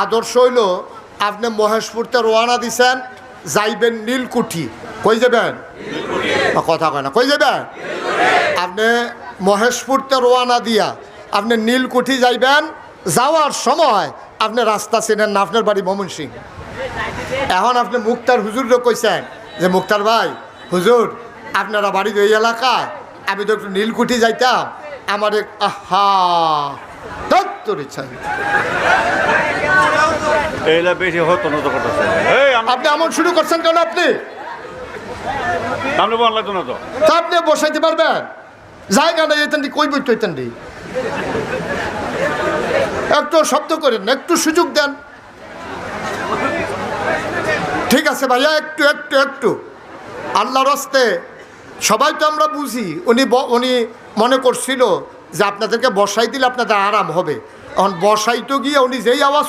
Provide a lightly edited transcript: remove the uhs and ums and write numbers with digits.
আদর্শ হইল আপনি মহেশপুরতে রওনা দিছেন, যাইবেন নীলকুঠি। কই যাবেন? কথা কয় না, কই যাবেন? আপনি মহেশপুরতে রওনা দিয়া আপনি নীলকুঠি যাইবেন। যাওয়ার সময় আপনি রাস্তা চেনেন না, আপনার বাড়ি ময়মনসিং। এখন আপনি মুক্তার হুজুরকে কইছেন যে মুক্তার ভাই, হুজুর আপনারা বাড়ি ওই এলাকায়, আমি তো একটু নীলকুঠি যাইতাম, আমার আহা তোর ইচ্ছা। এইটা বেশি হতো না তো করতেছে। আপনি এমন শুরু করছেন কেন? আপনি সামনে বল লাগতো না তো, তা আপনি বসাইতে পারবেন? জায়গা নেই এতেন, কই বই তো এতেন। একটু শব্দ করেন, একটু সুযোগ দেন। ঠিক আছে ভাইয়া, একটু একটু একটু আল্লাহর রাস্তে সবাই তো আমরা বুঝি। উনি মনে করছিল যে আপনাদেরকে বসাই দিলে আপনাদের আরাম হবে। এখন বসাইতে গিয়ে উনি যেই আওয়াজ